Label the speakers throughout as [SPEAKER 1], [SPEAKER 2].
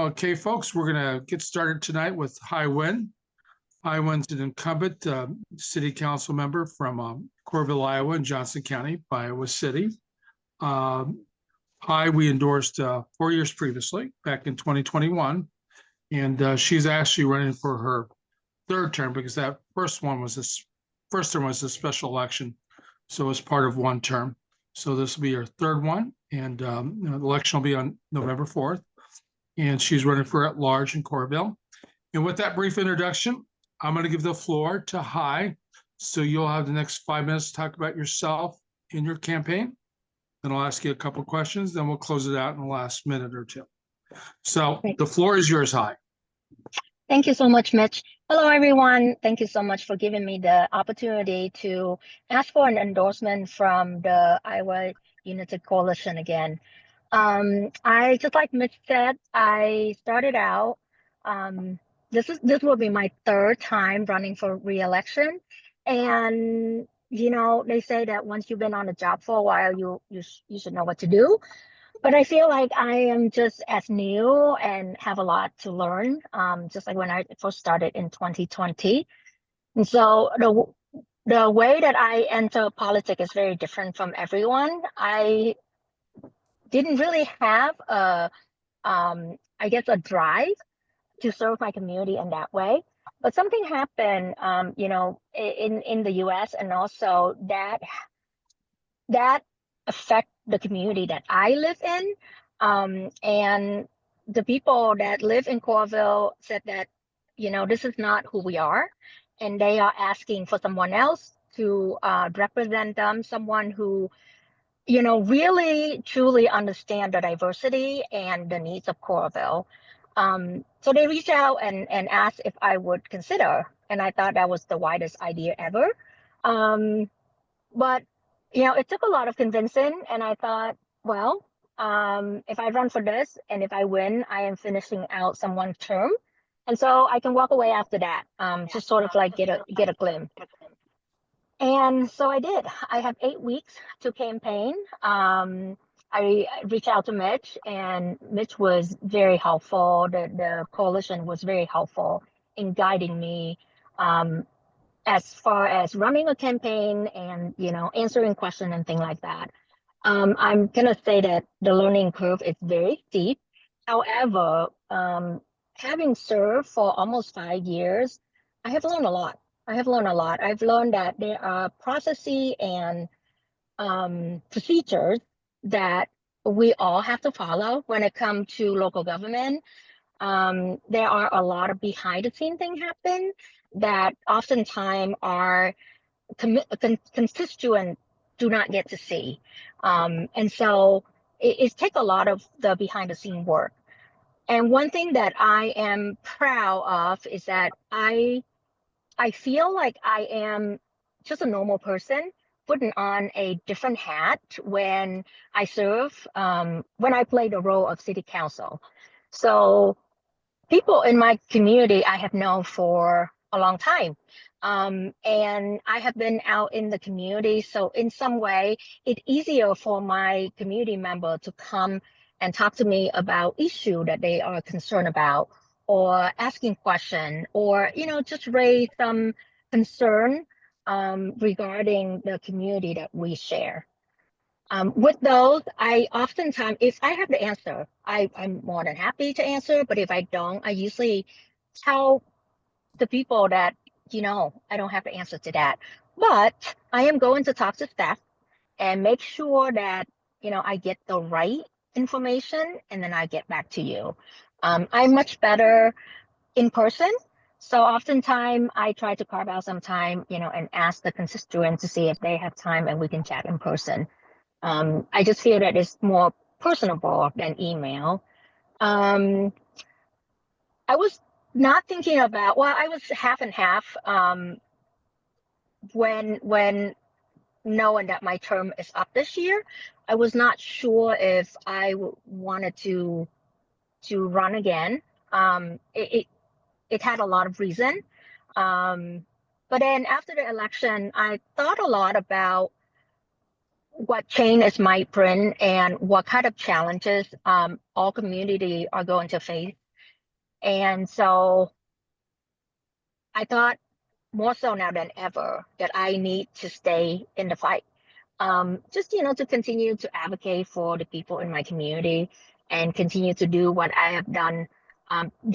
[SPEAKER 1] Okay, folks, we're going to get started tonight with Huynh. Huynn's an incumbent city council member from Coralville, Iowa, and Johnson County, Iowa City. We endorsed 4 years previously, back in 2021, and she's actually running for her third term because that first term was a special election, so it's part of one term. So this will be her third one, and the election will be on November 4th. And she's running for at-large in Coralville. And with that brief introduction, I'm going to give the floor to Huy. So you'll have the next 5 minutes to talk about yourself and your campaign. Then I'll ask you a couple of questions. Then we'll close it out in the last minute or two. So the floor is yours, Huy.
[SPEAKER 2] Thank you so much, Mitch. Hello, everyone. Thank you so much for giving me the opportunity to ask for an from the Iowa United Coalition again. I just like Mitch said, I started out, this will be my third time running for re-election. And, you know, they say that once you've been on the job for a while, you should know what to do. But I feel like I am just as new and have a lot to learn, just like when I first started in 2020. And so the way that I enter politics is very different from everyone. I didn't really have I guess a drive to serve my community in that way. But something happened, you know, in the US, and also that affect the community that I live in. And the people that live in Coralville said that, you know, this is not who we are. And they are asking for someone else to represent them, someone who, you know, really truly understand the diversity and the needs of Coralville. So they reached out and asked if I would consider, and I thought that was the widest idea ever. But, you know, it took a lot of convincing, and I thought, well, if I run for this and if I win, I am finishing out someone's term. And so I can walk away after that, just sort of like get a glimpse. And so I did. I have 8 weeks to campaign. I reached out to Mitch, and Mitch was very helpful. The coalition was very helpful in guiding me as far as running a campaign and, you know, answering questions and things like that. I'm gonna say that the learning curve is very steep. However, having served for almost 5 years, I have learned a lot. I've learned that there are processes and procedures that we all have to follow when it comes to local government. There are a lot of behind the scene things happen that oftentimes our constituents do not get to see. And so it takes a lot of the behind the scene work. And one thing that I am proud of is that I feel like I am just a normal person putting on a different hat when I serve, when I play the role of city council. So people in my community I have known for a long time. And I have been out in the community. So in some way, it's easier for my community member to come and talk to me about issue that they are concerned about, or asking question, or, you know, just raise some concern regarding the community that we share. With those, I oftentimes, if I have the answer, I'm more than happy to answer. But if I don't, I usually tell the people that, you know, I don't have the answer to that. But I am going to talk to staff and make sure that, you know, I get the right information, and then I get back to you. I'm much better in person. So oftentimes I try to carve out some time, you know, and ask the constituents to see if they have time and we can chat in person. I just feel that it's more personable than email. I was not thinking about, well, I was half and half when knowing that my term is up this year. I was not sure if I wanted to run again. It had a lot of reason. But then after the election, I thought a lot about what change might bring and what kind of challenges all community are going to face And so I thought more so now than ever that I need to stay in the fight. Just, to continue to advocate for the people in my community and continue to do what I have done,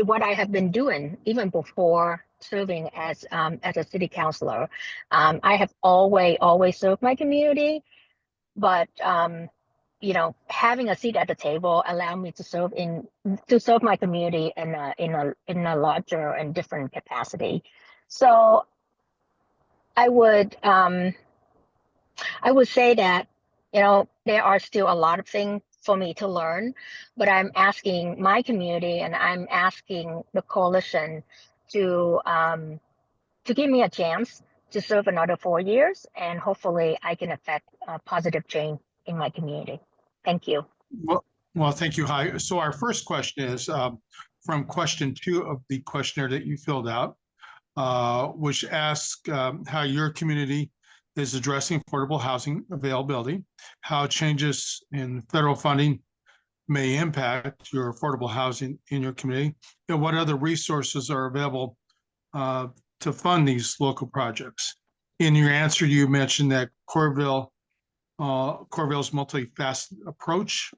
[SPEAKER 2] what I have been doing even before serving as a city councilor. I have always served my community, but having a seat at the table allowed me to serve my community in a larger and different capacity. So I would I would say that, there are still a lot of things for me to learn, but I'm asking my community and I'm asking the coalition to um, to give me a chance to serve another 4 years, and hopefully I can affect a positive change in my community. Thank you.
[SPEAKER 1] Well, thank you. Hi. So our first question is from question 2 of the questionnaire that you filled out, which asks how your community is addressing affordable housing availability, how changes in federal funding may impact your affordable housing in your community, and what other resources are available to fund these local projects. In your answer, you mentioned that Coralville's multifaceted approach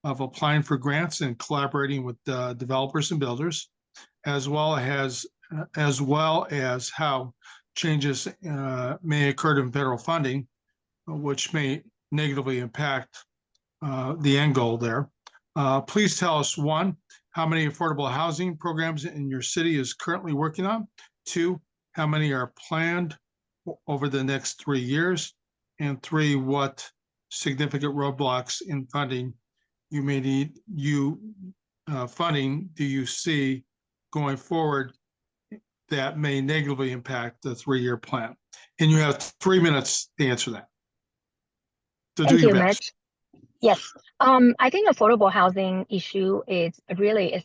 [SPEAKER 1] of applying for grants and collaborating with developers and builders, as well as how changes may occur in federal funding, which may negatively impact the end goal there. Please tell us, 1, how many affordable housing programs in your city is currently working on? 2, how many are planned over the next 3 years? And 3, what significant roadblocks in funding you may need funding do you see going forward that may negatively impact the 3-year plan? And you have 3 minutes to answer that. So
[SPEAKER 2] Thank
[SPEAKER 1] do your
[SPEAKER 2] you,
[SPEAKER 1] best.
[SPEAKER 2] Mitch. Yes, I think affordable housing issue is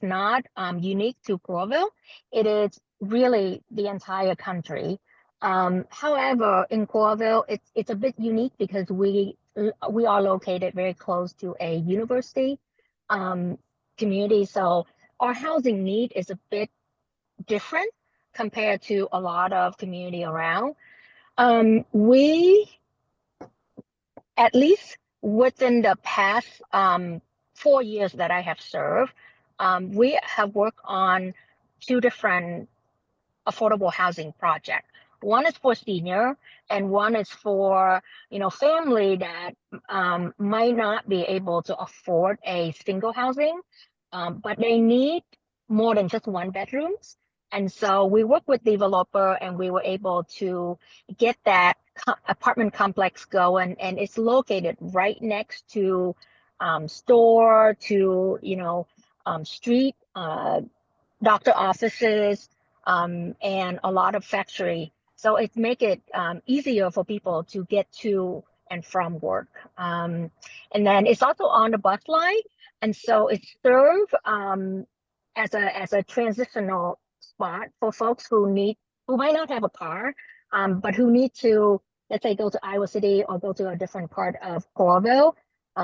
[SPEAKER 2] not unique to Coralville. It is really the entire country. However, in Coralville, it's a bit unique because we are located very close to a university community, so our housing need is a bit different compared to a lot of community around. We at least within the past 4 years that I have served, we have worked on 2 different affordable housing projects. One is for senior, and one is for family that might not be able to afford a single housing, but they need more than just 1 bedrooms. And so we work with developer, and we were able to get that apartment complex going, and it's located right next to store, to street, doctor offices, and a lot of factory. So it make it easier for people to get to and from work. And then it's also on the bus line, and so it serves as a transitional spot for folks who might not have a car, but who need to, let's say, go to Iowa City or go to a different part of Coralville,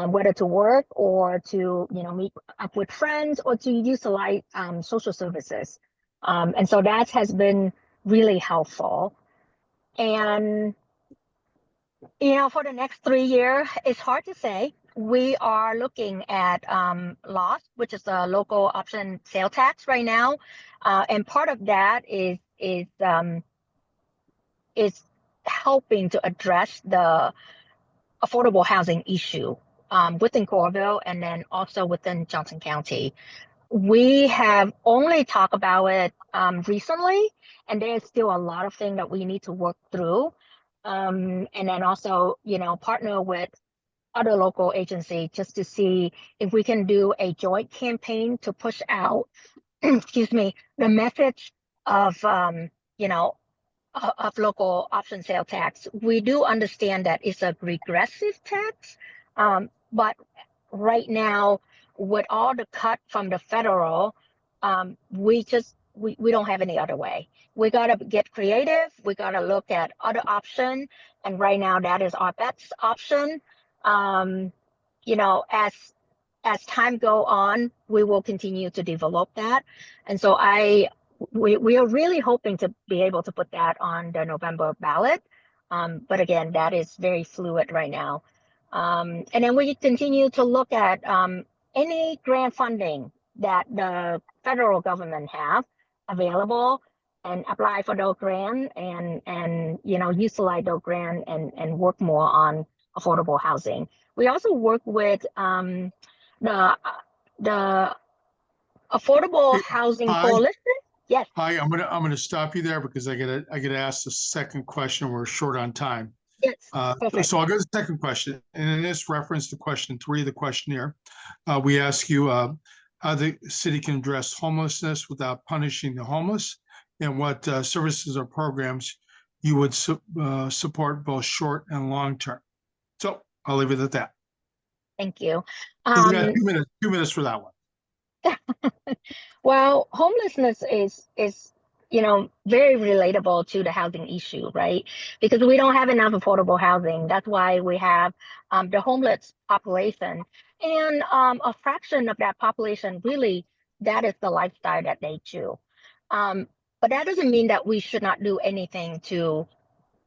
[SPEAKER 2] whether to work or to meet up with friends or to utilize social services. And so that has been really helpful. And for the next 3 years, it's hard to say. We are looking at LOS, which is a local option sale tax right now, and part of that is helping to address the affordable housing issue within Coralville and then also within Johnson County. We have only talked about it recently, and there's still a lot of things that we need to work through. And then also, partner with other local agencies just to see if we can do a joint campaign to push out, excuse me, the message of, of local option sale tax. We do understand that it's a regressive tax, but right now, with all the cut from the federal, we don't have any other way. We gotta get creative. We gotta look at other options, and right now that is our best option. As as time go on, we will continue to develop that. And so we are really hoping to be able to put that on the November ballot. But again, that is very fluid right now. And then we continue to look at any grant funding that the federal government have available and apply for those grant and utilize those grant and work more on affordable housing. We also work with the the Affordable Housing
[SPEAKER 1] Hi,
[SPEAKER 2] Coalition. Yes,
[SPEAKER 1] I'm gonna stop you there because I gotta ask the second question. We're short on time.
[SPEAKER 2] yes,
[SPEAKER 1] So,
[SPEAKER 2] perfect.
[SPEAKER 1] so I'll go to the second question, and in this reference to question 3 of the questionnaire, we ask you how the city can address homelessness without punishing the homeless, and what services or programs you would support both short and long term. So I'll leave it at that.
[SPEAKER 2] Thank you.
[SPEAKER 1] So we got
[SPEAKER 2] Um,
[SPEAKER 1] 2 minutes for that one.
[SPEAKER 2] Well, homelessness is very relatable to the housing issue, right? Because we don't have enough affordable housing. That's why we have the homeless population, and a fraction of that population really that is the lifestyle that they choose. Um, but that doesn't mean that we should not do anything to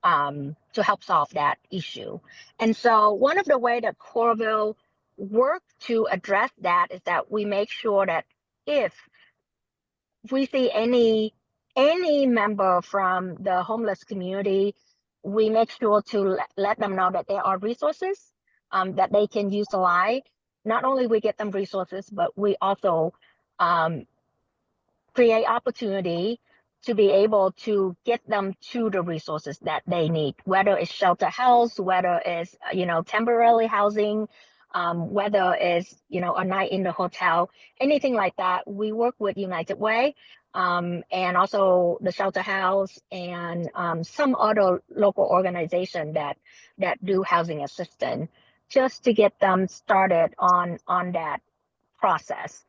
[SPEAKER 2] help solve that issue. And so one of the way that Coralville work to address that is that we make sure that if we see any member from the homeless community, we make sure to let them know that there are resources that they can utilize. Not only we get them resources, but we also um, create opportunity to be able to get them to the resources that they need, whether it's shelter house, whether it's temporary housing, whether it's a night in the hotel, anything like that. We work with United Way, and also the shelter house and some other local organization that do housing assistance, just to get them started on that process.